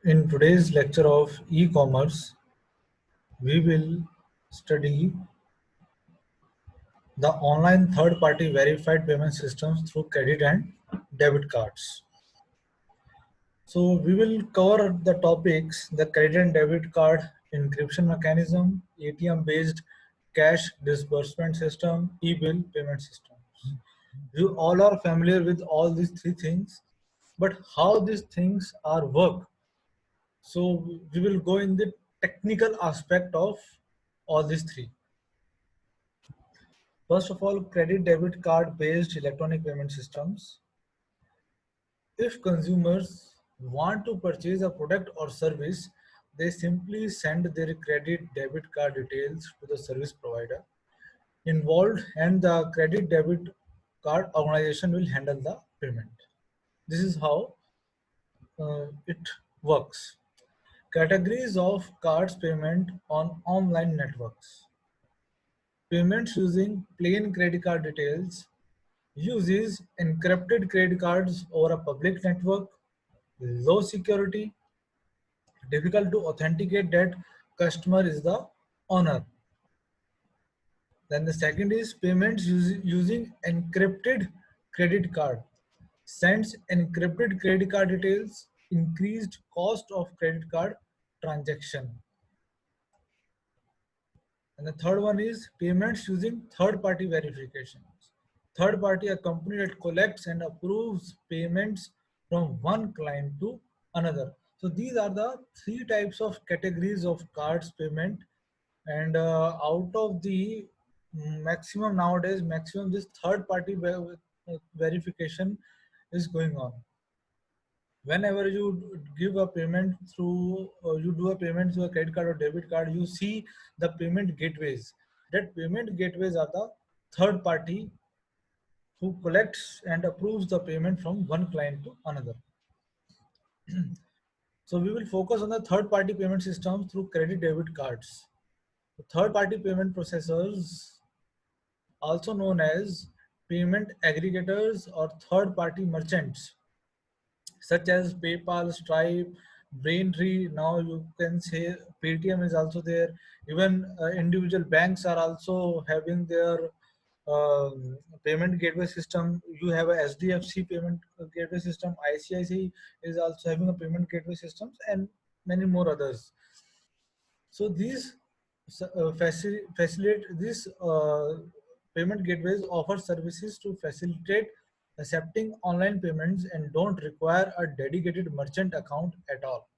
In today's lecture of e-commerce, we will study the online third-party verified payment systems through credit and debit cards. So we will cover the topics: the credit and debit card encryption mechanism, ATM-based cash disbursement system, e-bill payment systems. You all are familiar with all these three things, but how these things are work. So we will go in the technical aspect of all these three. First of all, credit debit card based electronic payment systems. If consumers want to purchase a product or service, they simply send their credit debit card details to the service provider involved, and the credit debit card organization will handle the payment. This is how it works. Categories of cards payment on online networks. Payments using plain credit card details uses encrypted credit cards over a public network, low security, difficult to authenticate that customer is the owner. Then the second is payments using encrypted credit card. Sends encrypted credit card details, increased cost of credit card transaction. And the third one is payments using third-party verifications. Third party, a company that collects and approves payments from one client to another. So these are the three types of categories of cards payment. And out of the maximum nowadays, maximum this third party verification is going on. Whenever you give a payment through you do a payment through a credit card or debit card, you see the payment gateways. That payment gateways are the third party who collects and approves the payment from one client to another. So we will focus on the third party payment system through credit debit cards. The third party payment processors, also known as payment aggregators or third party merchants, such as PayPal, Stripe, Braintree. Now you can say Paytm is also there. Even individual banks are also having their payment gateway system. You have a SDFC payment gateway system. ICICI is also having a payment gateway systems, and many more others. So these facilitate these payment gateways offer services to facilitate accepting online payments and don't require a dedicated merchant account at all.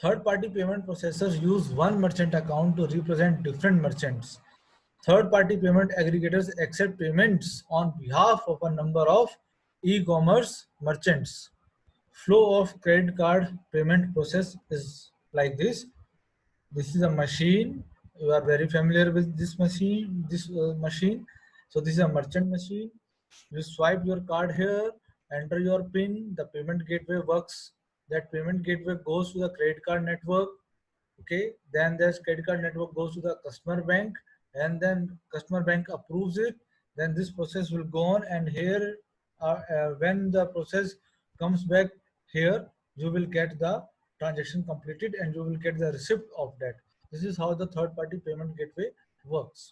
Third-party payment processors use one merchant account to represent different merchants. Third-party payment aggregators accept payments on behalf of a number of e-commerce merchants. Flow of credit card payment process is like this. This is a machine. You are very familiar with this machine. So this is a merchant machine. You swipe your card here, enter your PIN. The payment gateway works. That payment gateway goes to the credit card network. Okay. Then this credit card network goes to the customer bank, and then customer bank approves it. Then this process will go on, and here, when the process comes back here, you will get the transaction completed and you will get the receipt of that. This is how the third party payment gateway works.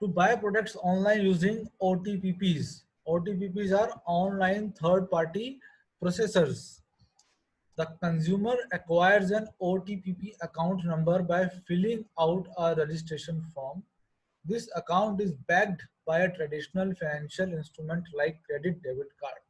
To buy products online using OTPPs. OTPPs are online third party processors. The consumer acquires an OTPP account number by filling out a registration form. This account is backed by a traditional financial instrument like credit debit card.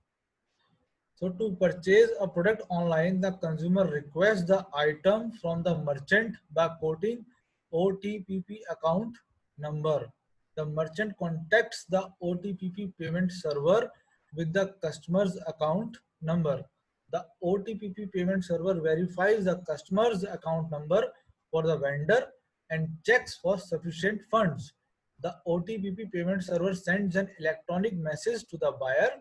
So to purchase a product online, the consumer requests the item from the merchant by quoting OTPP account number. The merchant contacts the OTPP payment server with the customer's account number. The OTPP payment server verifies the customer's account number for the vendor and checks for sufficient funds. The OTPP payment server sends an electronic message to the buyer.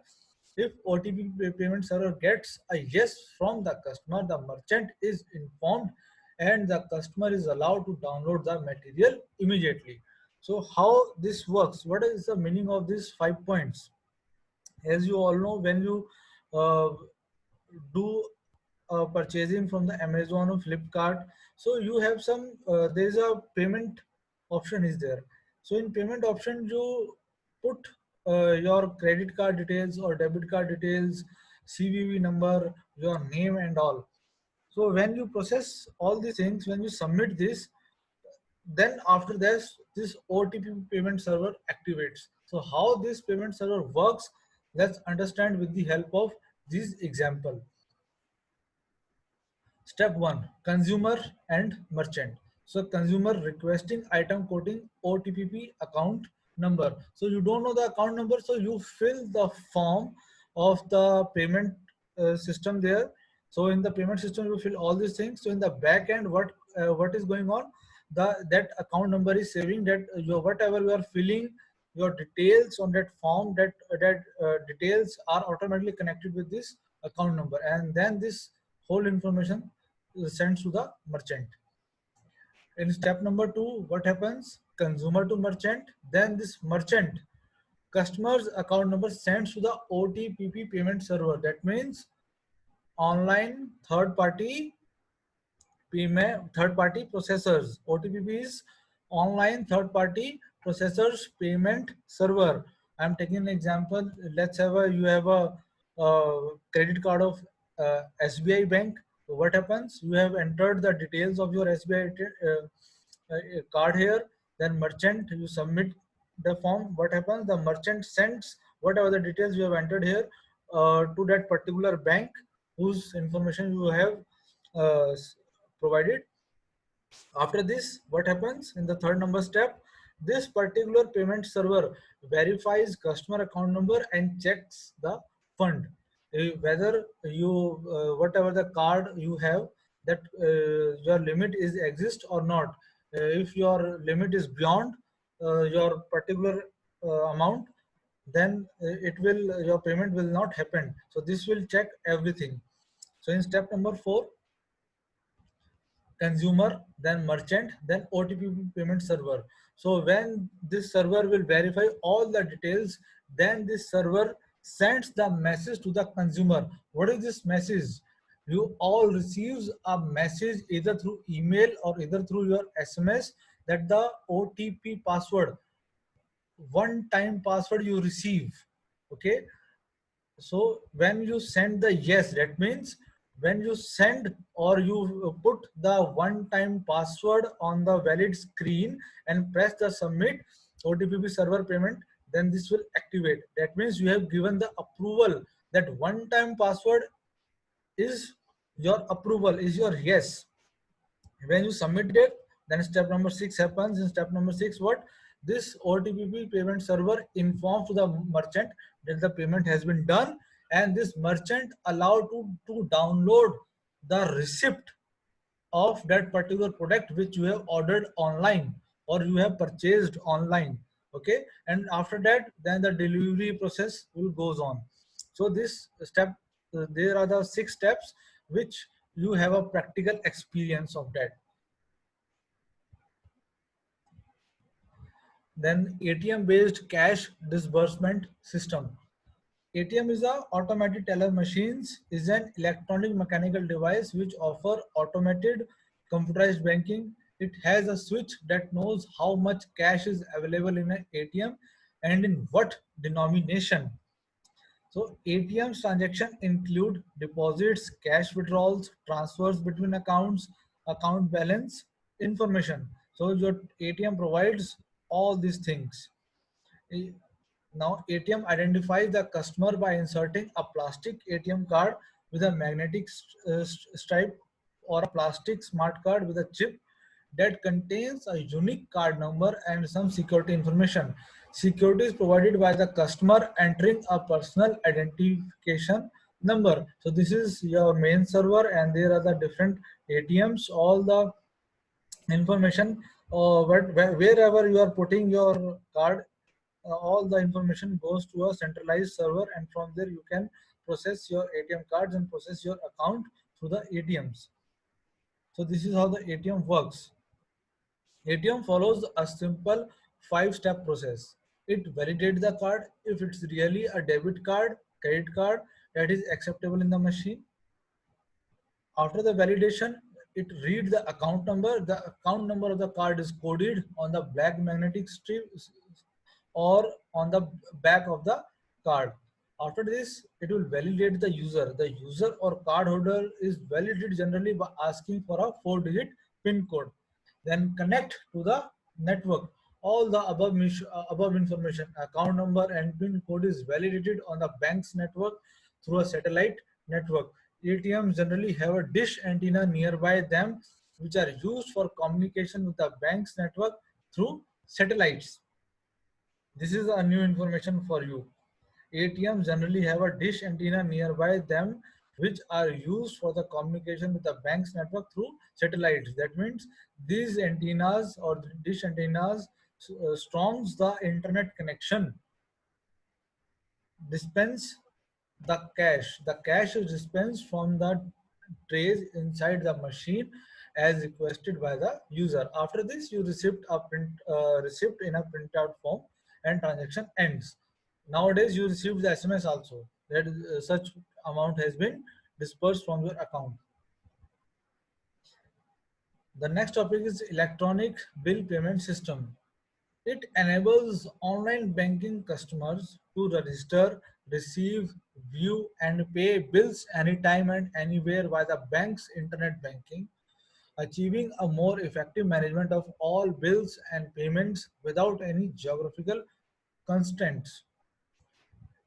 If OTP payment server gets a yes from the customer, the merchant is informed and the customer is allowed to download the material immediately. So how this works? What is the meaning of these 5 points? As you all know, when you uh, do purchasing from the Amazon or Flipkart, so you have some there is a payment option is there. So in payment option you put your credit card details or debit card details, CVV number, your name and all. So when you process all these things, when you submit this, then after this OTP payment server activates. So how this payment server works, let's understand with the help of this example. Step 1, consumer and merchant. So consumer requesting item quoting OTP account number. So you don't know the account number, so you fill the form of the payment system there. So in the payment system you fill all these things. So in the back end, what is going on, that account number is saving that your whatever you are filling your details on that form, that details are automatically connected with this account number, and then this whole information sent to the merchant. In step number 2, what happens? Consumer to merchant, then this merchant customer's account number sends to the OTP payment server. That means online third party processors. OTP is online third party processors payment server. I'm taking an example. Let's have a you have a credit card of SBI Bank. So what happens? You have entered the details of your SBI card here. Then merchant, you submit the form. What happens? The merchant sends whatever the details you have entered here to that particular bank whose information you have uh, provided. After this, what happens in the third number step? This particular payment server verifies customer account number and checks the fund. Whether you whatever the card you have, that your limit is exist or not. If your limit is beyond your particular amount, then it will your payment will not happen. So this will check everything. So in step number 4, consumer, then merchant, then OTP payment server. So when this server will verify all the details, then this server sends the message to the consumer. What is this message? You all receives a message either through email or either through your SMS that the OTP password, one time password you receive. Okay, so when you send the yes, that means when you send or you put the one time password on the valid screen and press the submit OTP server payment, then this will activate. That means you have given the approval, that one time password is your approval, is your yes. When you submit it, then step number 6 happens. In step number 6, what? This OTP payment server informs to the merchant that the payment has been done, and this merchant allowed to download the receipt of that particular product which you have ordered online or you have purchased online. Okay, and after that, then the delivery process will goes on. So this step, there are the 6 steps which you have a practical experience of that. Then ATM based cash disbursement system. ATM is a automated teller machines, is an electronic mechanical device which offer automated computerized banking. It has a switch that knows how much cash is available in an ATM and in what denomination. So ATM's transaction include deposits, cash withdrawals, transfers between accounts, account balance information. So your ATM provides all these things. Eh, Now ATM identifies the customer by inserting a plastic ATM card with a magnetic stripe or a plastic smart card with a chip that contains a unique card number and some security information. Security is provided by the customer entering a personal identification number. So this is your main server, and there are the different ATMs. All the information, wherever you are putting your card, all the information goes to a centralized server, and from there you can process your ATM cards and process your account through the ATMs. So this is how the ATM works. ATM follows a simple 5-step process. It validates the card if it's really a debit card, credit card that is acceptable in the machine. After the validation, it reads the account number. The account number of the card is coded on the black magnetic strip or on the back of the card. After this, it will validate the user. The user or card holder is validated generally by asking for a 4-digit PIN code. Then connect to the network. All the above information, account number and PIN code is validated on the bank's network through a satellite network. ATMs generally have a dish antenna nearby them, which are used for communication with the bank's network through satellites. This is a new information for you. ATMs generally have a dish antenna nearby them, which are used for the communication with the bank's network through satellites. That means these antennas or the dish antennas strongs the internet connection. Dispense the cash. The cash is dispensed from the trays inside the machine as requested by the user. After this, you received a receipt in a printout form and transaction ends. Nowadays, you receive the SMS also that such amount has been dispersed from your account. The next topic is electronic bill payment system. It enables online banking customers to register, receive, view, and pay bills anytime and anywhere via the bank's internet banking, achieving a more effective management of all bills and payments without any geographical constraints.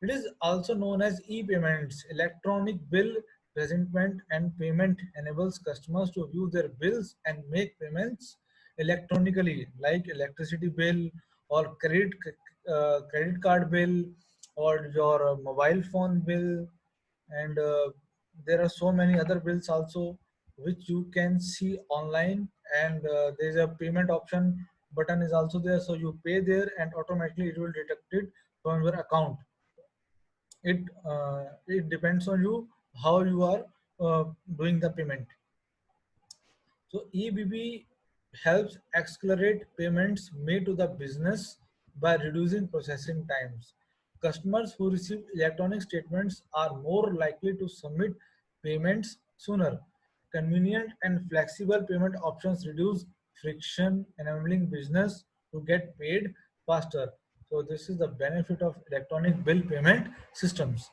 It is also known as e-payments. Electronic bill presentment and payment enables customers to view their bills and make payments electronically, like electricity bill or credit card bill or your mobile phone bill, and there are so many other bills also which you can see online. And there is a payment option button is also there, so you pay there and automatically it will detect it from your account. It depends on you how you are doing the payment. So EBB helps accelerate payments made to the business by reducing processing times. Customers who receive electronic statements are more likely to submit payments sooner. Convenient and flexible payment options reduce friction, enabling business to get paid faster. So this is the benefit of electronic bill payment systems.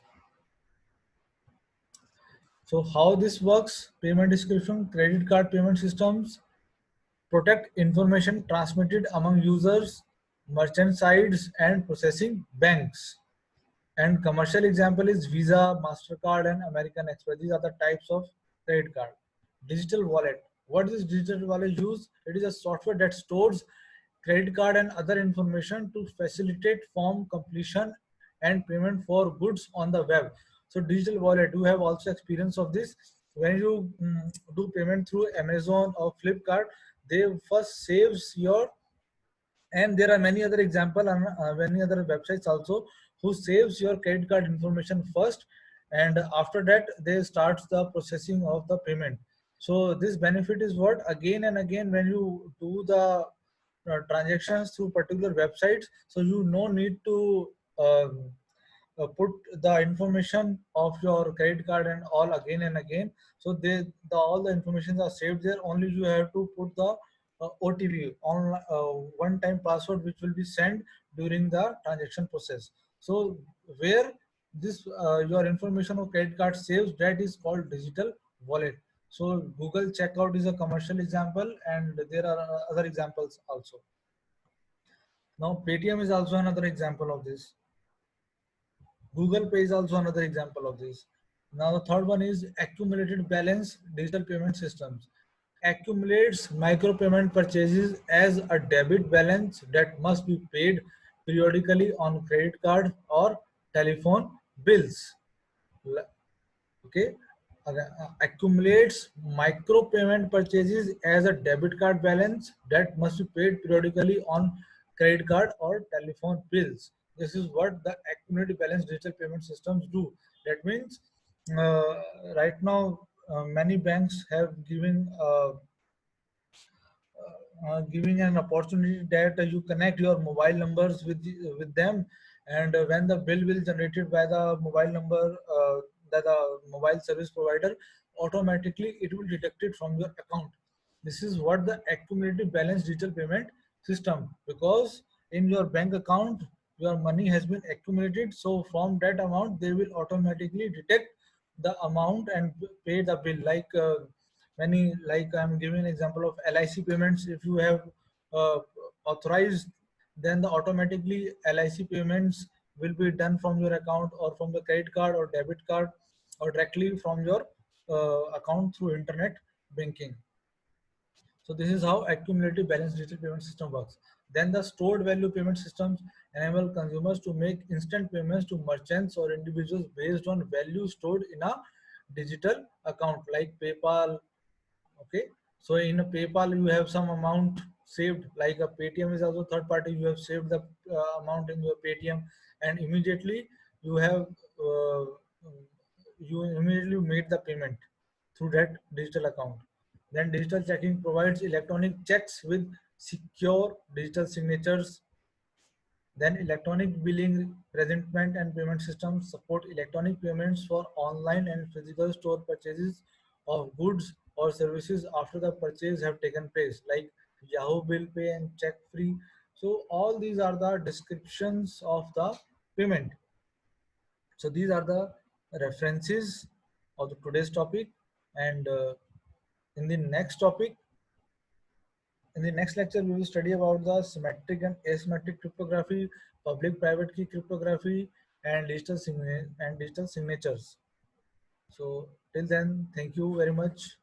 So how this works? Payment description, credit card payment systems protect information transmitted among users, merchant sites, and processing banks. And commercial example is Visa, MasterCard, and American Express. These are the types of credit card. Digital wallet. What is digital wallet use? It is a software that stores credit card and other information to facilitate form completion and payment for goods on the web. So digital wallet, you have also experience of this. When you do payment through Amazon or Flipkart, they first saves your, and there are many other example and many other websites also who saves your credit card information first, and after that they starts the processing of the payment. So this benefit is what, again and again when you do the transactions through particular websites, so you no need to put the information of your credit card and all again and again. So all the informations are saved there. Only you have to put the OTP on one time password which will be sent during the transaction process. So where this your information of credit card saves, that is called digital wallet. So Google checkout is a commercial example, and there are other examples also. Now Paytm is also another example of this. Google Pay is also another example of this. Now the third one is accumulated balance digital payment systems. Accumulates micropayment purchases as a debit balance that must be paid periodically on credit card or telephone bills. Okay. Accumulates micropayment purchases as a debit card balance that must be paid periodically on credit card or telephone bills. This is what the accumulated balance digital payment systems do. That means right now many banks have given giving an opportunity that you connect your mobile numbers with them, and when the bill will generated by the mobile number, that the mobile service provider, automatically it will detect it from your account. This is what the accumulative balance digital payment system, because in your bank account your money has been accumulated, so from that amount they will automatically detect the amount and pay the bill. Like many, like I'm giving an example of LIC payments. If you have uh, authorized, then the automatically LIC payments will be done from your account or from the credit card or debit card or directly from your account through internet banking. So this is how accumulative balance digital payment system works. Then the stored value payment systems enable consumers to make instant payments to merchants or individuals based on value stored in a digital account like PayPal. Okay, so in a PayPal you have some amount saved, like a Paytm is also third party. You have saved the amount in your Paytm, and immediately you have uh, you immediately made the payment through that digital account. Then digital checking provides electronic checks with secure digital signatures. Then electronic billing, presentment and payment systems support electronic payments for online and physical store purchases of goods or services after the purchase have taken place, like Yahoo Bill Pay and Check Free. So all these are the descriptions of the payment. So these are the references of the today's topic, and in the next topic, in the next lecture, we will study about the symmetric and asymmetric cryptography, public-private key cryptography, and digital signatures. So till then, thank you very much.